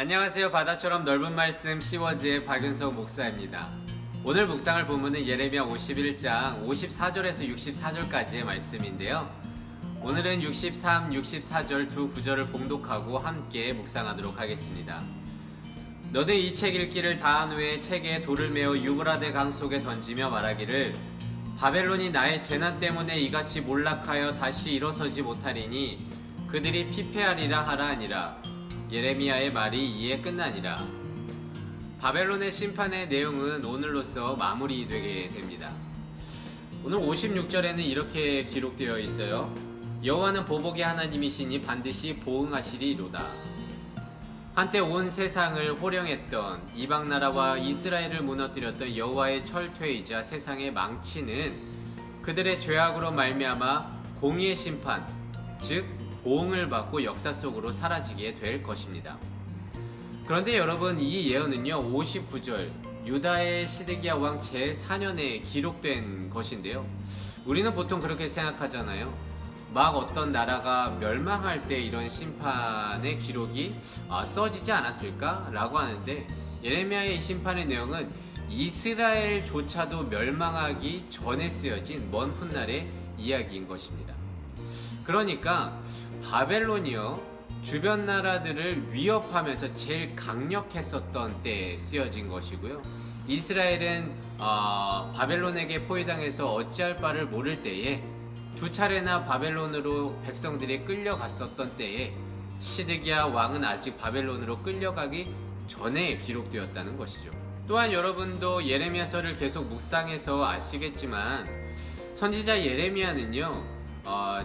안녕하세요. 바다처럼 넓은 말씀 시워즈의 박윤석 목사입니다. 오늘 묵상할 본문은 예레미야 51장 54절에서 64절까지의 말씀인데요. 오늘은 63, 64절 두 구절을 봉독하고 함께 묵상하도록 하겠습니다. 너는 이 책 읽기를 다한 후에 책에 돌을 메어 유브라데 강 속에 던지며 말하기를 바벨론이 나의 재난 때문에 이같이 몰락하여 다시 일어서지 못하리니 그들이 피폐하리라 하라 하니라. 예레미야의 말이 이에 끝나니라. 바벨론의 심판의 내용은 오늘로써 마무리되게 됩니다. 오늘 56절에는 이렇게 기록되어 있어요. 여호와는 보복의 하나님이시니 반드시 보응하시리로다. 한때 온 세상을 호령했던 이방나라와 이스라엘을 무너뜨렸던 여호와의 철퇴이자 세상의 망치는 그들의 죄악으로 말미암아 공의의 심판, 즉 보응을 받고 역사 속으로 사라지게 될 것입니다. 그런데 여러분, 이 예언은요 59절 유다의 시드기야 왕 제4년에 기록된 것인데요, 우리는 보통 그렇게 생각하잖아요. 막 어떤 나라가 멸망할 때 이런 심판의 기록이 써지지 않았을까? 라고 하는데, 예레미야의 이 심판의 내용은 이스라엘조차도 멸망하기 전에 쓰여진 먼 훗날의 이야기인 것입니다. 그러니까 바벨론이요 주변 나라들을 위협하면서 제일 강력했었던 때에 쓰여진 것이고요, 이스라엘은 바벨론에게 포위당해서 어찌할 바를 모를 때에 두 차례나 바벨론으로 백성들이 끌려갔었던 때에 시드기야 왕은 아직 바벨론으로 끌려가기 전에 기록되었다는 것이죠. 또한 여러분도 예레미야서를 계속 묵상해서 아시겠지만 선지자 예레미야는요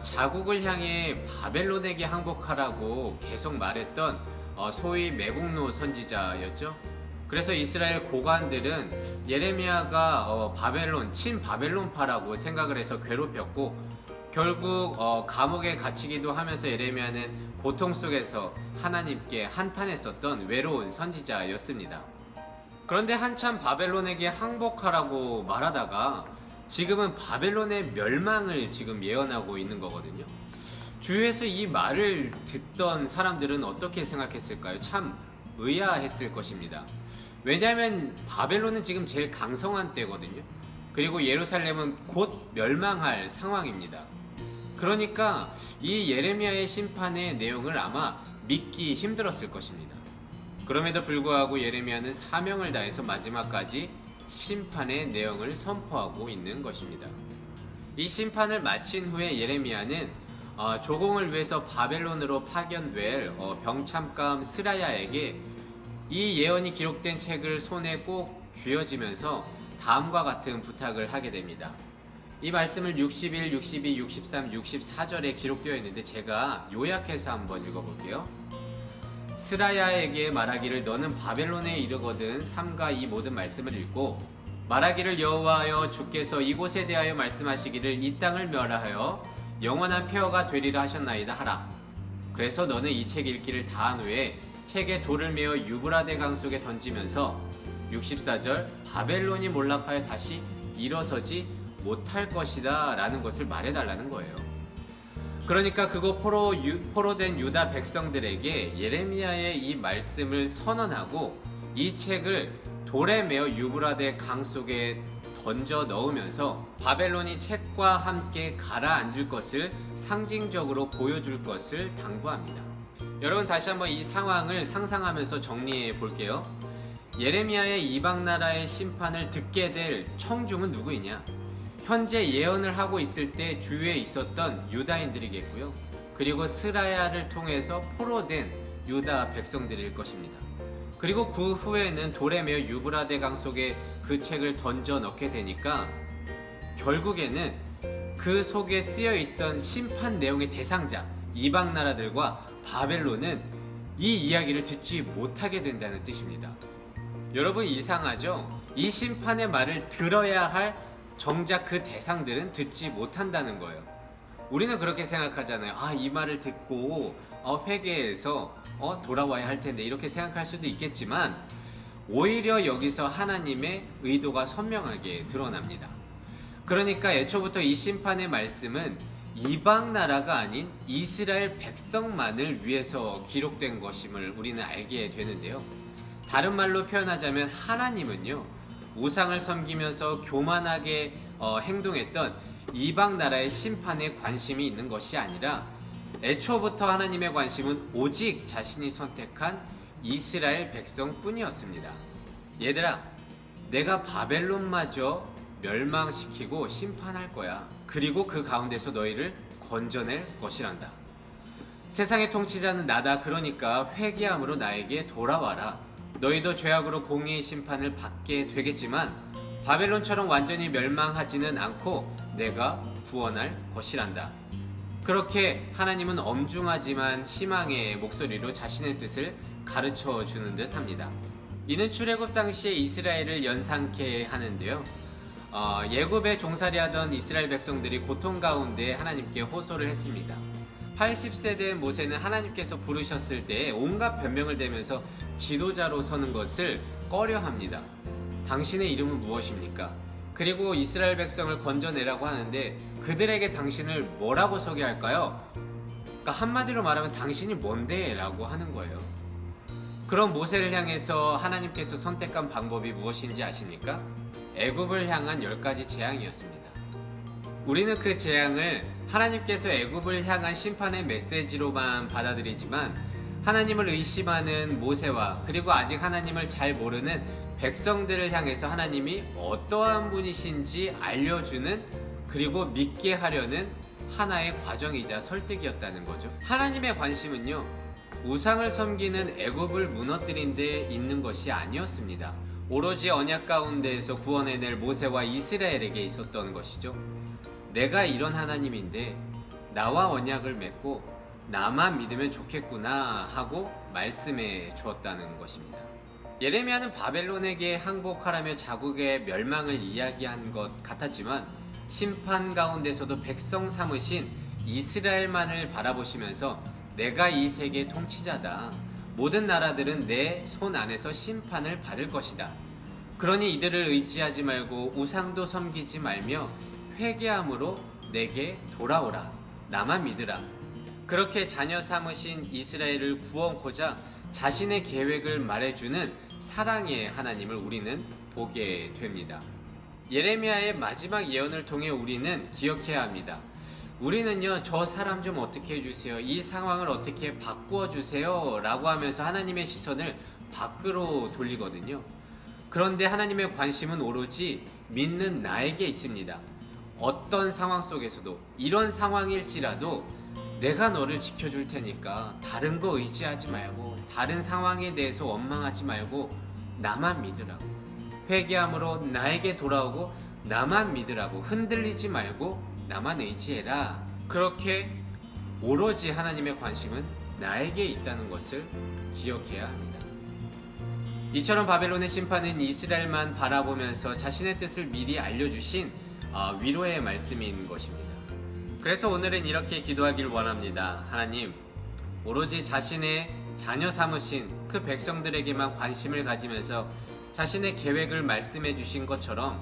자국을 향해 바벨론에게 항복하라고 계속 말했던 소위 매국노 선지자였죠. 그래서 이스라엘 고관들은 예레미야가 바벨론, 친바벨론파라고 생각을 해서 괴롭혔고, 결국 감옥에 갇히기도 하면서 예레미야는 고통 속에서 하나님께 한탄했었던 외로운 선지자였습니다. 그런데 한참 바벨론에게 항복하라고 말하다가 지금은 바벨론의 멸망을 지금 예언하고 있는 거거든요. 주위에서 이 말을 듣던 사람들은 어떻게 생각했을까요? 참 의아했을 것입니다. 왜냐하면 바벨론은 지금 제일 강성한 때거든요. 그리고 예루살렘은 곧 멸망할 상황입니다. 그러니까 이 예레미야의 심판의 내용을 아마 믿기 힘들었을 것입니다. 그럼에도 불구하고 예레미야는 사명을 다해서 마지막까지 심판의 내용을 선포하고 있는 것입니다. 이 심판을 마친 후에 예레미야는 조공을 위해서 바벨론으로 파견될 병참감 스라야에게 이 예언이 기록된 책을 손에 꼭 쥐어지면서 다음과 같은 부탁을 하게 됩니다. 이 말씀을 61, 62, 63, 64절에 기록되어 있는데 제가 요약해서 한번 읽어볼게요. 스라야에게 말하기를 너는 바벨론에 이르거든 삼가 이 모든 말씀을 읽고 말하기를 여호와여 주께서 이곳에 대하여 말씀하시기를 이 땅을 멸하여 영원한 폐허가 되리라 하셨나이다 하라. 그래서 너는 이 책 읽기를 다한 후에 책에 돌을 메어 유브라데 강 속에 던지면서 64절 바벨론이 몰락하여 다시 일어서지 못할 것이다 라는 것을 말해달라는 거예요. 그러니까 그거 포로된 유다 백성들에게 예레미야의 이 말씀을 선언하고 이 책을 돌에 메어 유브라데 강 속에 던져 넣으면서 바벨론이 책과 함께 가라앉을 것을 상징적으로 보여줄 것을 당부합니다. 여러분, 다시 한번 이 상황을 상상하면서 정리해 볼게요. 예레미야의 이방 나라의 심판을 듣게 될 청중은 누구이냐? 현재 예언을 하고 있을 때 주위에 있었던 유다인들이겠고요. 그리고 스라야를 통해서 포로된 유다 백성들일 것입니다. 그리고 그 후에는 돌에 메어 유브라데 강 속에 그 책을 던져 넣게 되니까 결국에는 그 속에 쓰여 있던 심판 내용의 대상자 이방 나라들과 바벨론은 이 이야기를 듣지 못하게 된다는 뜻입니다. 여러분, 이상하죠? 이 심판의 말을 들어야 할 정작 그 대상들은 듣지 못한다는 거예요. 우리는 그렇게 생각하잖아요. 이 말을 듣고 회개해서 돌아와야 할 텐데 이렇게 생각할 수도 있겠지만 오히려 여기서 하나님의 의도가 선명하게 드러납니다. 그러니까 애초부터 이 심판의 말씀은 이방 나라가 아닌 이스라엘 백성만을 위해서 기록된 것임을 우리는 알게 되는데요. 다른 말로 표현하자면 하나님은요, 우상을 섬기면서 교만하게 행동했던 이방 나라의 심판에 관심이 있는 것이 아니라 애초부터 하나님의 관심은 오직 자신이 선택한 이스라엘 백성뿐이었습니다. 얘들아, 내가 바벨론마저 멸망시키고 심판할 거야. 그리고 그 가운데서 너희를 건져낼 것이란다. 세상의 통치자는 나다. 그러니까 회개함으로 나에게 돌아와라. 너희도 죄악으로 공의의 심판을 받게 되겠지만 바벨론처럼 완전히 멸망하지는 않고 내가 구원할 것이란다. 그렇게 하나님은 엄중하지만 희망의 목소리로 자신의 뜻을 가르쳐 주는 듯 합니다. 이는 출애굽 당시에 이스라엘을 연상케 하는데요. 예굽에 종살이하던 이스라엘 백성들이 고통 가운데 하나님께 호소를 했습니다. 80세 된 모세는 하나님께서 부르셨을 때 온갖 변명을 대면서 지도자로 서는 것을 꺼려합니다. 당신의 이름은 무엇입니까? 그리고 이스라엘 백성을 건져내라고 하는데 그들에게 당신을 뭐라고 소개할까요? 그러니까 한마디로 말하면 당신이 뭔데? 라고 하는 거예요. 그럼 모세를 향해서 하나님께서 선택한 방법이 무엇인지 아십니까? 애굽을 향한 10가지 재앙이었습니다. 우리는 그 재앙을 하나님께서 애굽을 향한 심판의 메시지로만 받아들이지만 하나님을 의심하는 모세와 그리고 아직 하나님을 잘 모르는 백성들을 향해서 하나님이 어떠한 분이신지 알려주는 그리고 믿게 하려는 하나의 과정이자 설득이었다는 거죠. 하나님의 관심은요, 우상을 섬기는 애굽을 무너뜨린 데 있는 것이 아니었습니다. 오로지 언약 가운데에서 구원해낼 모세와 이스라엘에게 있었던 것이죠. 내가 이런 하나님인데 나와 언약을 맺고 나만 믿으면 좋겠구나 하고 말씀해 주었다는 것입니다. 예레미야는 바벨론에게 항복하라며 자국의 멸망을 이야기한 것 같았지만 심판 가운데서도 백성 삼으신 이스라엘만을 바라보시면서 내가 이 세계 통치자다. 모든 나라들은 내 손 안에서 심판을 받을 것이다. 그러니 이들을 의지하지 말고 우상도 섬기지 말며 회개함으로 내게 돌아오라. 나만 믿으라. 그렇게 자녀 삼으신 이스라엘을 구원코자 자신의 계획을 말해주는 사랑의 하나님을 우리는 보게 됩니다. 예레미야의 마지막 예언을 통해 우리는 기억해야 합니다. 우리는요, 저 사람 좀 어떻게 해주세요, 이 상황을 어떻게 바꾸어 주세요 라고 하면서 하나님의 시선을 밖으로 돌리거든요. 그런데 하나님의 관심은 오로지 믿는 나에게 있습니다. 어떤 상황 속에서도 이런 상황일지라도 내가 너를 지켜줄 테니까 다른 거 의지하지 말고 다른 상황에 대해서 원망하지 말고 나만 믿으라고, 회개함으로 나에게 돌아오고 나만 믿으라고, 흔들리지 말고 나만 의지해라. 그렇게 오로지 하나님의 관심은 나에게 있다는 것을 기억해야 합니다. 이처럼 바벨론의 심판은 이스라엘만 바라보면서 자신의 뜻을 미리 알려주신 위로의 말씀인 것입니다. 그래서 오늘은 이렇게 기도하길 원합니다. 하나님, 오로지 자신의 자녀 삼으신 그 백성들에게만 관심을 가지면서 자신의 계획을 말씀해 주신 것처럼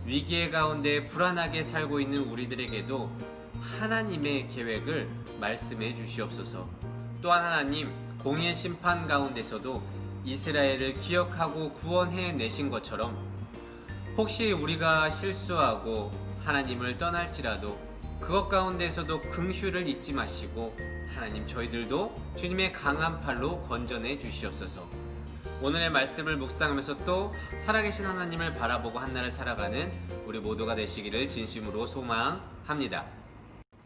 위기의 가운데 불안하게 살고 있는 우리들에게도 하나님의 계획을 말씀해 주시옵소서. 또한 하나님, 공의의 심판 가운데서도 이스라엘을 기억하고 구원해 내신 것처럼 혹시 우리가 실수하고 하나님을 떠날지라도 그것 가운데서도 긍휼을 잊지 마시고 하나님, 저희들도 주님의 강한 팔로 건져내 주시옵소서. 오늘의 말씀을 묵상하면서 또 살아계신 하나님을 바라보고 한날을 살아가는 우리 모두가 되시기를 진심으로 소망합니다.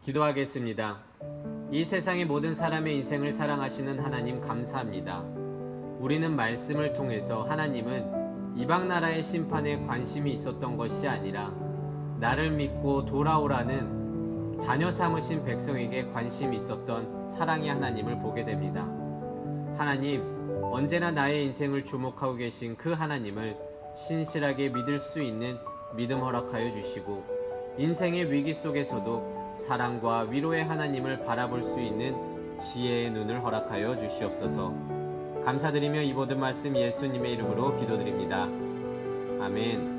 기도하겠습니다. 이 세상의 모든 사람의 인생을 사랑하시는 하나님, 감사합니다. 우리는 말씀을 통해서 하나님은 이방 나라의 심판에 관심이 있었던 것이 아니라 나를 믿고 돌아오라는 자녀 삼으신 백성에게 관심이 있었던 사랑의 하나님을 보게 됩니다. 하나님, 언제나 나의 인생을 주목하고 계신 그 하나님을 신실하게 믿을 수 있는 믿음 허락하여 주시고 인생의 위기 속에서도 사랑과 위로의 하나님을 바라볼 수 있는 지혜의 눈을 허락하여 주시옵소서. 감사드리며 이 모든 말씀 예수님의 이름으로 기도드립니다. 아멘.